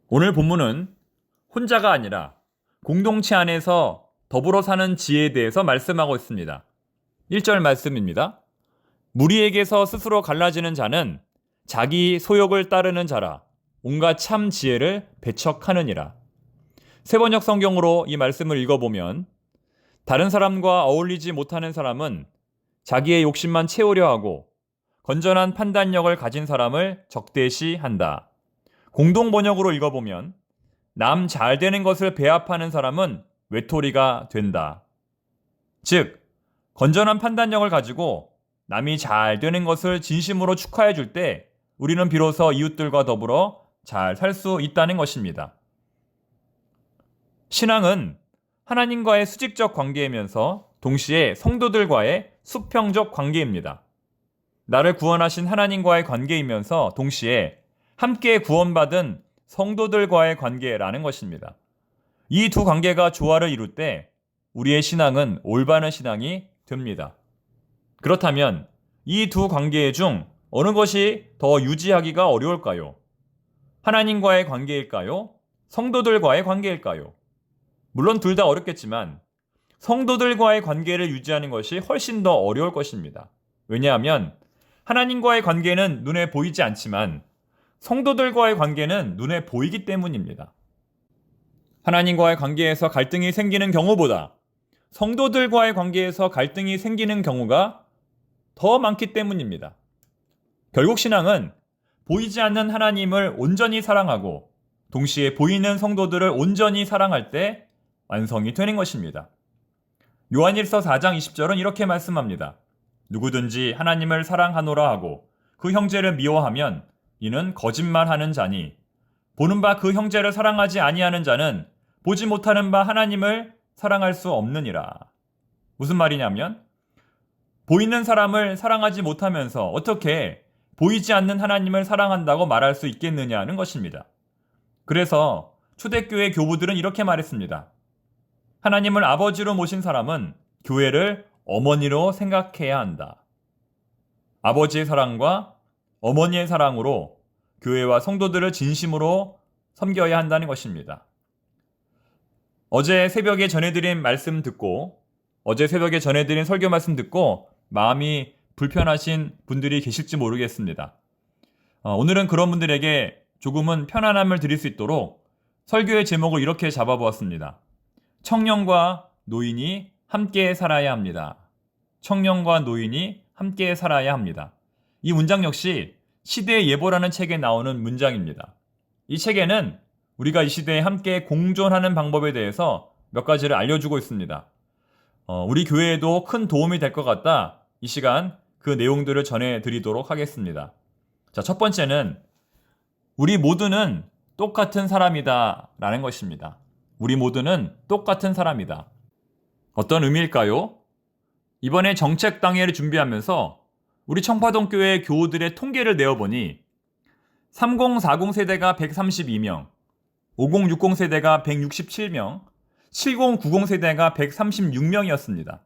오늘 본문은 혼자가 아니라 공동체 안에서 더불어 사는 지혜에 대해서 말씀하고 있습니다. 1절 말씀입니다. 무리에게서 스스로 갈라지는 자는 자기 소욕을 따르는 자라 온갖 참 지혜를 배척하느니라. 세번역 성경으로 이 말씀을 읽어보면 다른 사람과 어울리지 못하는 사람은 자기의 욕심만 채우려 하고 건전한 판단력을 가진 사람을 적대시한다. 공동 번역으로 읽어보면 남 잘 되는 것을 배합하는 사람은 외톨이가 된다. 즉, 건전한 판단력을 가지고 남이 잘 되는 것을 진심으로 축하해 줄 때 우리는 비로소 이웃들과 더불어 잘 살 수 있다는 것입니다. 신앙은 하나님과의 수직적 관계이면서 동시에 성도들과의 수평적 관계입니다. 나를 구원하신 하나님과의 관계이면서 동시에 함께 구원받은 성도들과의 관계라는 것입니다. 이 두 관계가 조화를 이룰 때 우리의 신앙은 올바른 신앙이 됩니다. 그렇다면 이 두 관계 중 어느 것이 더 유지하기가 어려울까요? 하나님과의 관계일까요? 성도들과의 관계일까요? 물론 둘 다 어렵겠지만 성도들과의 관계를 유지하는 것이 훨씬 더 어려울 것입니다. 왜냐하면 하나님과의 관계는 눈에 보이지 않지만 성도들과의 관계는 눈에 보이기 때문입니다. 하나님과의 관계에서 갈등이 생기는 경우보다 성도들과의 관계에서 갈등이 생기는 경우가 더 많기 때문입니다. 결국 신앙은 보이지 않는 하나님을 온전히 사랑하고 동시에 보이는 성도들을 온전히 사랑할 때 완성이 되는 것입니다. 요한일서 4장 20절은 이렇게 말씀합니다. 누구든지 하나님을 사랑하노라 하고 그 형제를 미워하면 이는 거짓말하는 자니 보는 바 그 형제를 사랑하지 아니하는 자는 보지 못하는 바 하나님을 사랑할 수 없느니라. 무슨 말이냐면 보이는 사람을 사랑하지 못하면서 어떻게 보이지 않는 하나님을 사랑한다고 말할 수 있겠느냐는 것입니다. 그래서 초대교회 교부들은 이렇게 말했습니다. 하나님을 아버지로 모신 사람은 교회를 어머니로 생각해야 한다. 아버지의 사랑과 어머니의 사랑으로 교회와 성도들을 진심으로 섬겨야 한다는 것입니다. 어제 새벽에 전해드린 설교 말씀 듣고 마음이 불편하신 분들이 계실지 모르겠습니다. 오늘은 그런 분들에게 조금은 편안함을 드릴 수 있도록 설교의 제목을 이렇게 잡아보았습니다. 청년과 노인이 함께 살아야 합니다. 청년과 노인이 함께 살아야 합니다. 이 문장 역시 시대의 예보라는 책에 나오는 문장입니다. 이 책에는 우리가 이 시대에 함께 공존하는 방법에 대해서 몇 가지를 알려주고 있습니다. 우리 교회에도 큰 도움이 될 것 같다. 이 시간 그 내용들을 전해드리도록 하겠습니다. 자, 첫 번째는 우리 모두는 똑같은 사람이다 라는 것입니다. 우리 모두는 똑같은 사람이다. 어떤 의미일까요? 이번에 정책 당회를 준비하면서 우리 청파동 교회 교우들의 통계를 내어보니 3040 세대가 132명, 5060 세대가 167명, 7090 세대가 136명이었습니다.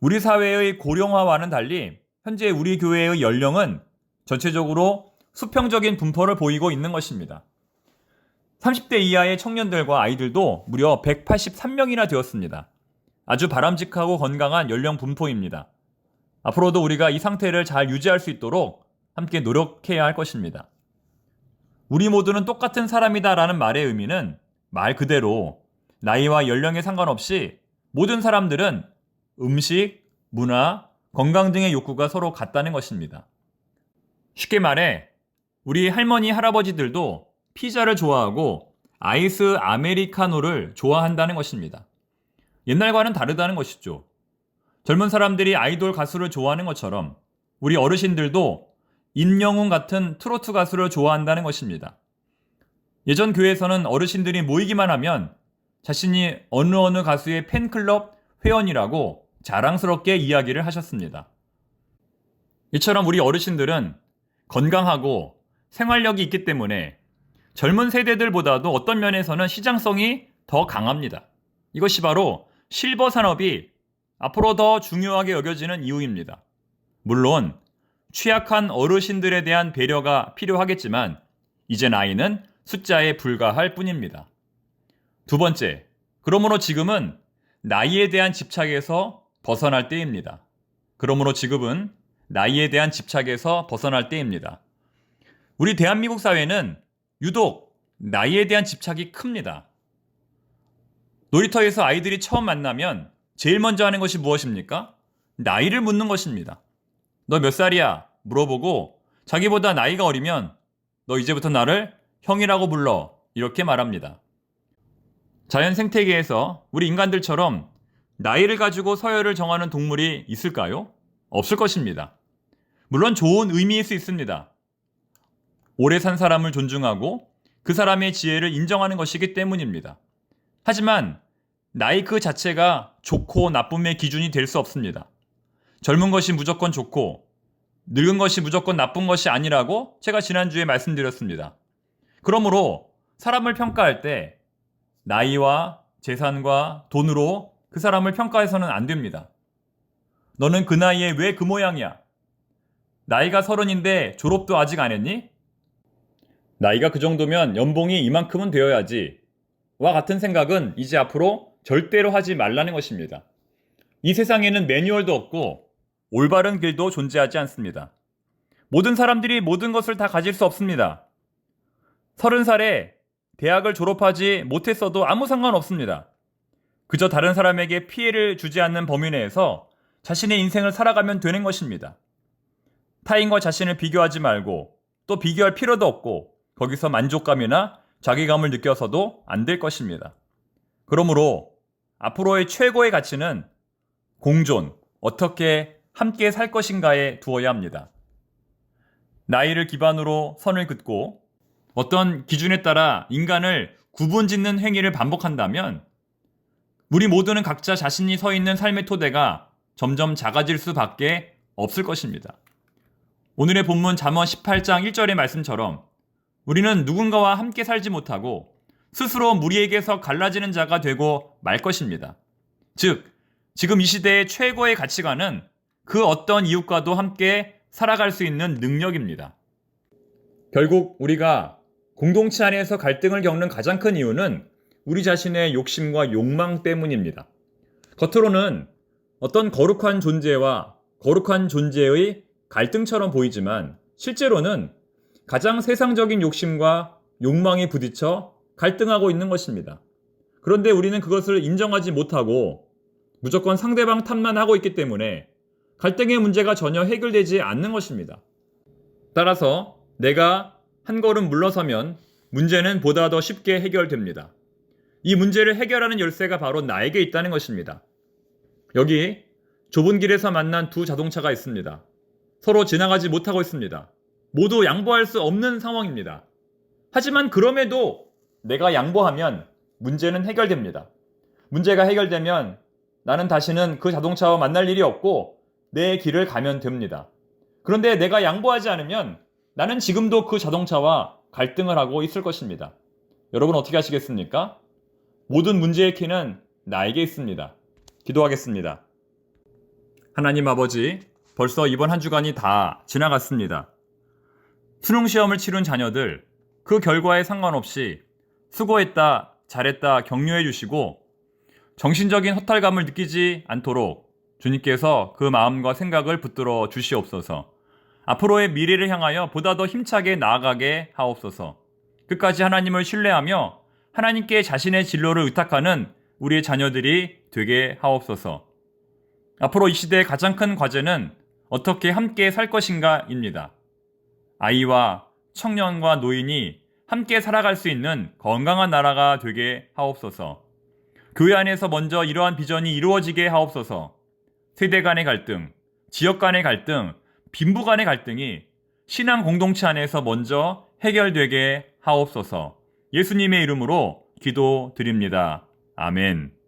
우리 사회의 고령화와는 달리 현재 우리 교회의 연령은 전체적으로 수평적인 분포를 보이고 있는 것입니다. 30대 이하의 청년들과 아이들도 무려 183명이나 되었습니다. 아주 바람직하고 건강한 연령 분포입니다. 앞으로도 우리가 이 상태를 잘 유지할 수 있도록 함께 노력해야 할 것입니다. 우리 모두는 똑같은 사람이다 라는 말의 의미는 말 그대로 나이와 연령에 상관없이 모든 사람들은 음식, 문화, 건강 등의 욕구가 서로 같다는 것입니다. 쉽게 말해 우리 할머니, 할아버지들도 피자를 좋아하고 아이스 아메리카노를 좋아한다는 것입니다. 옛날과는 다르다는 것이죠. 젊은 사람들이 아이돌 가수를 좋아하는 것처럼 우리 어르신들도 임영웅 같은 트로트 가수를 좋아한다는 것입니다. 예전 교회에서는 어르신들이 모이기만 하면 자신이 어느 가수의 팬클럽 회원이라고 자랑스럽게 이야기를 하셨습니다. 이처럼 우리 어르신들은 건강하고 생활력이 있기 때문에 젊은 세대들보다도 어떤 면에서는 시장성이 더 강합니다. 이것이 바로 실버 산업이 앞으로 더 중요하게 여겨지는 이유입니다. 물론 취약한 어르신들에 대한 배려가 필요하겠지만 이제 나이는 숫자에 불과할 뿐입니다. 두 번째, 그러므로 지금은 나이에 대한 집착에서 벗어날 때입니다. 그러므로 지금은 나이에 대한 집착에서 벗어날 때입니다. 우리 대한민국 사회는 유독 나이에 대한 집착이 큽니다. 놀이터에서 아이들이 처음 만나면 제일 먼저 하는 것이 무엇입니까? 나이를 묻는 것입니다. 너 몇 살이야? 물어보고 자기보다 나이가 어리면 너 이제부터 나를 형이라고 불러. 이렇게 말합니다. 자연 생태계에서 우리 인간들처럼 나이를 가지고 서열을 정하는 동물이 있을까요? 없을 것입니다. 물론 좋은 의미일 수 있습니다. 오래 산 사람을 존중하고 그 사람의 지혜를 인정하는 것이기 때문입니다. 하지만 나이 그 자체가 좋고 나쁨의 기준이 될 수 없습니다. 젊은 것이 무조건 좋고 늙은 것이 무조건 나쁜 것이 아니라고 제가 지난주에 말씀드렸습니다. 그러므로 사람을 평가할 때 나이와 재산과 돈으로 그 사람을 평가해서는 안 됩니다. 너는 그 나이에 왜 그 모양이야? 나이가 30인데 졸업도 아직 안 했니? 나이가 그 정도면 연봉이 이만큼은 되어야지. 와 같은 생각은 이제 앞으로 절대로 하지 말라는 것입니다. 이 세상에는 매뉴얼도 없고 올바른 길도 존재하지 않습니다. 모든 사람들이 모든 것을 다 가질 수 없습니다. 30살에 대학을 졸업하지 못했어도 아무 상관없습니다. 그저 다른 사람에게 피해를 주지 않는 범위 내에서 자신의 인생을 살아가면 되는 것입니다. 타인과 자신을 비교하지 말고 또 비교할 필요도 없고 거기서 만족감이나 자기감을 느껴서도 안 될 것입니다. 그러므로 앞으로의 최고의 가치는 공존, 어떻게 함께 살 것인가에 두어야 합니다. 나이를 기반으로 선을 긋고 어떤 기준에 따라 인간을 구분짓는 행위를 반복한다면 우리 모두는 각자 자신이 서 있는 삶의 토대가 점점 작아질 수밖에 없을 것입니다. 오늘의 본문 잠언 18장 1절의 말씀처럼 우리는 누군가와 함께 살지 못하고 스스로 무리에게서 갈라지는 자가 되고 말 것입니다. 즉, 지금 이 시대의 최고의 가치관은 그 어떤 이웃과도 함께 살아갈 수 있는 능력입니다. 결국 우리가 공동체 안에서 갈등을 겪는 가장 큰 이유는 우리 자신의 욕심과 욕망 때문입니다. 겉으로는 어떤 거룩한 존재와 거룩한 존재의 갈등처럼 보이지만 실제로는 가장 세상적인 욕심과 욕망이 부딪혀 갈등하고 있는 것입니다. 그런데 우리는 그것을 인정하지 못하고 무조건 상대방 탓만 하고 있기 때문에 갈등의 문제가 전혀 해결되지 않는 것입니다. 따라서 내가 한 걸음 물러서면 문제는 보다 더 쉽게 해결됩니다. 이 문제를 해결하는 열쇠가 바로 나에게 있다는 것입니다. 여기 좁은 길에서 만난 두 자동차가 있습니다. 서로 지나가지 못하고 있습니다. 모두 양보할 수 없는 상황입니다. 하지만 그럼에도 내가 양보하면 문제는 해결됩니다. 문제가 해결되면 나는 다시는 그 자동차와 만날 일이 없고 내 길을 가면 됩니다. 그런데 내가 양보하지 않으면 나는 지금도 그 자동차와 갈등을 하고 있을 것입니다. 여러분 어떻게 하시겠습니까? 모든 문제의 키는 나에게 있습니다. 기도하겠습니다. 하나님 아버지, 벌써 이번 한 주간이 다 지나갔습니다. 수능 시험을 치른 자녀들, 그 결과에 상관없이 수고했다, 잘했다 격려해 주시고 정신적인 허탈감을 느끼지 않도록 주님께서 그 마음과 생각을 붙들어 주시옵소서. 앞으로의 미래를 향하여 보다 더 힘차게 나아가게 하옵소서. 끝까지 하나님을 신뢰하며 하나님께 자신의 진로를 의탁하는 우리의 자녀들이 되게 하옵소서. 앞으로 이 시대의 가장 큰 과제는 어떻게 함께 살 것인가입니다. 아이와 청년과 노인이 함께 살아갈 수 있는 건강한 나라가 되게 하옵소서. 교회 안에서 먼저 이러한 비전이 이루어지게 하옵소서. 세대 간의 갈등, 지역 간의 갈등, 빈부 간의 갈등이 신앙 공동체 안에서 먼저 해결되게 하옵소서. 예수님의 이름으로 기도드립니다. 아멘.